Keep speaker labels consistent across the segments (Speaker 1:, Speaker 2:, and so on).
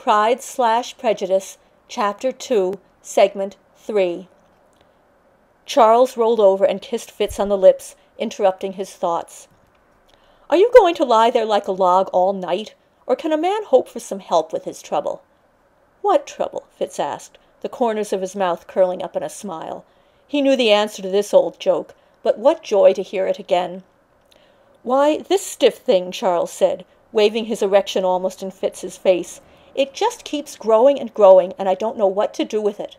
Speaker 1: Pride/Prejudice, Chapter 2, Segment 3. Charles rolled over and kissed Fitz on the lips, interrupting his thoughts. "Are you going to lie there like a log all night, or can a man hope for some help with his trouble?" "What trouble?" Fitz asked, the corners of his mouth curling up in a smile. He knew the answer to this old joke, but what joy to hear it again. "Why, this stiff thing," Charles said, waving his erection almost in Fitz's face. "It just keeps growing and growing, and I don't know what to do with it."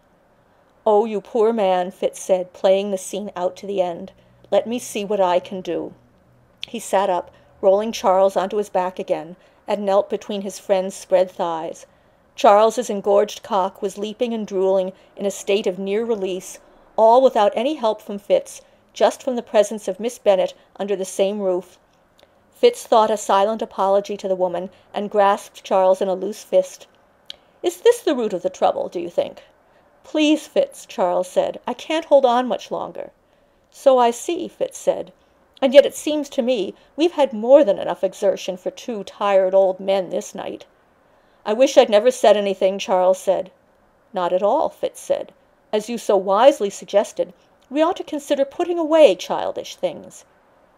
Speaker 1: "Oh, you poor man," Fitz said, playing the scene out to the end. "Let me see what I can do." He sat up, rolling Charles onto his back again, and knelt between his friend's spread thighs. Charles's engorged cock was leaping and drooling in a state of near release, all without any help from Fitz, just from the presence of Miss Bennet under the same roof. Fitz thought a silent apology to the woman, and grasped Charles in a loose fist. "Is this the root of the trouble, do you think?" "Please, Fitz," Charles said, "I can't hold on much longer." "So I see," Fitz said. "And yet it seems to me we've had more than enough exertion for two tired old men this night." "I wish I'd never said anything," Charles said. "Not at all," Fitz said. "As you so wisely suggested, we ought to consider putting away childish things."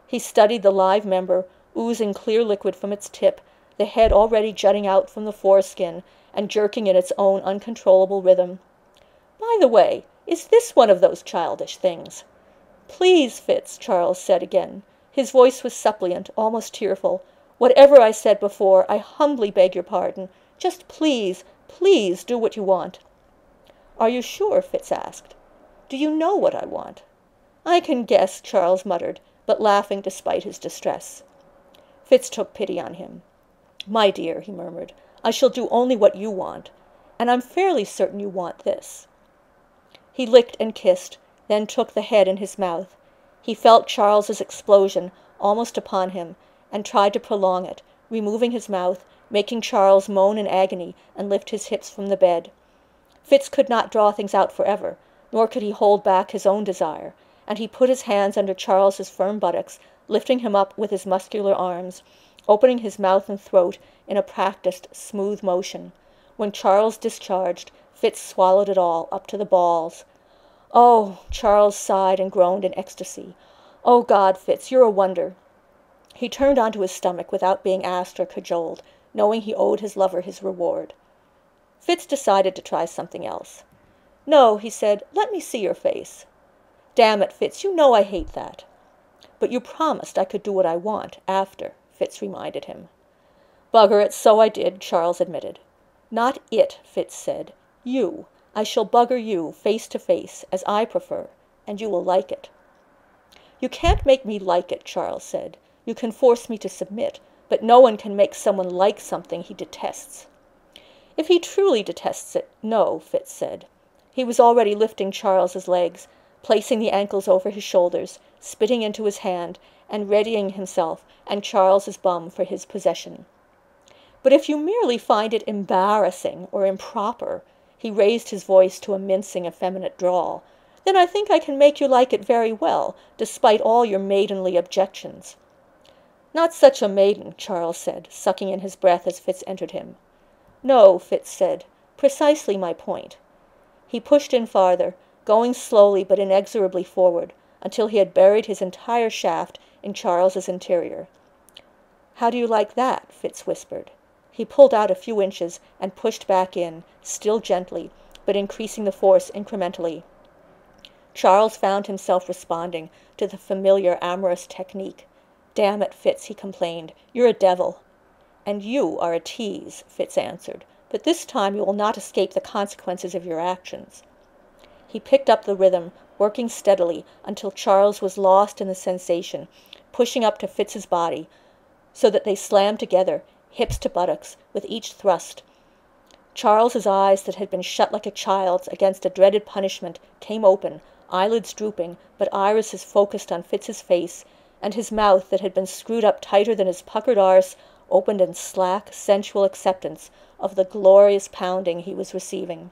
Speaker 1: He studied the live member, oozing clear liquid from its tip, the head already jutting out from the foreskin, and jerking in its own uncontrollable rhythm. "By the way, is this one of those childish things?" "Please, Fitz," Charles said again. His voice was suppliant, almost tearful. "Whatever I said before, I humbly beg your pardon. Just please, please do what you want." "Are you sure?" Fitz asked. "Do you know what I want?" "I can guess," Charles muttered, but laughing despite his distress. Fitz took pity on him. "My dear," he murmured, "I shall do only what you want. And I'm fairly certain you want this." He licked and kissed, then took the head in his mouth. He felt Charles's explosion almost upon him, and tried to prolong it, removing his mouth, making Charles moan in agony and lift his hips from the bed. Fitz could not draw things out forever, nor could he hold back his own desire, and he put his hands under Charles's firm buttocks, lifting him up with his muscular arms, opening his mouth and throat in a practised, smooth motion. When Charles discharged, Fitz swallowed it all, up to the balls. "Oh!" Charles sighed and groaned in ecstasy. "Oh, God, Fitz, you're a wonder." He turned onto his stomach without being asked or cajoled, knowing he owed his lover his reward. Fitz decided to try something else. "No," he said, "let me see your face." "Damn it, Fitz, you know I hate that." "But you promised I could do what I want, after," Fitz reminded him. "Bugger it, so I did," Charles admitted. "Not it," Fitz said. "You. I shall bugger you, face to face, as I prefer, and you will like it." "You can't make me like it," Charles said. "You can force me to submit, but no one can make someone like something he detests." "If he truly detests it, no," Fitz said. He was already lifting Charles's legs, placing the ankles over his shoulders, spitting into his hand, and readying himself and Charles's bum for his possession. "But if you merely find it embarrassing or improper," he raised his voice to a mincing, effeminate drawl, "then I think I can make you like it very well, despite all your maidenly objections." "Not such a maiden," Charles said, sucking in his breath as Fitz entered him. "No," Fitz said, "precisely my point." He pushed in farther, going slowly but inexorably forward, until he had buried his entire shaft in Charles's interior. "How do you like that?" Fitz whispered. He pulled out a few inches and pushed back in, still gently, but increasing the force incrementally. Charles found himself responding to the familiar amorous technique. "Damn it, Fitz," he complained, "you're a devil." "And you are a tease," Fitz answered, "but this time you will not escape the consequences of your actions." He picked up the rhythm, working steadily until Charles was lost in the sensation, pushing up to Fitz's body, so that they slammed together, hips to buttocks, with each thrust. Charles's eyes, that had been shut like a child's against a dreaded punishment, came open, eyelids drooping, but irises focused on Fitz's face, and his mouth, that had been screwed up tighter than his puckered arse, opened in slack, sensual acceptance of the glorious pounding he was receiving.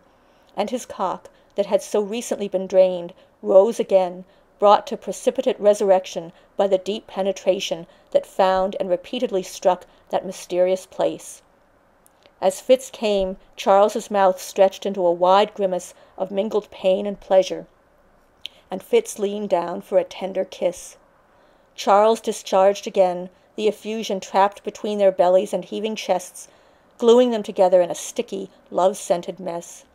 Speaker 1: And his cock, that had so recently been drained, rose again, brought to precipitate resurrection by the deep penetration that found and repeatedly struck that mysterious place. As Fitz came, Charles's mouth stretched into a wide grimace of mingled pain and pleasure, and Fitz leaned down for a tender kiss. Charles discharged again, the effusion trapped between their bellies and heaving chests, gluing them together in a sticky, love-scented mess.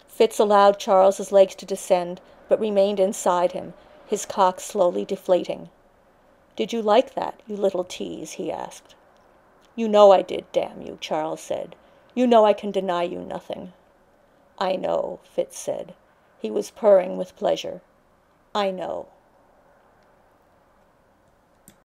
Speaker 1: Fitz allowed Charles's legs to descend, but remained inside him, his cock slowly deflating. "Did you like that, you little tease?" he asked. "You know I did, damn you," Charles said. "You know I can deny you nothing." "I know," Fitz said. He was purring with pleasure. "I know."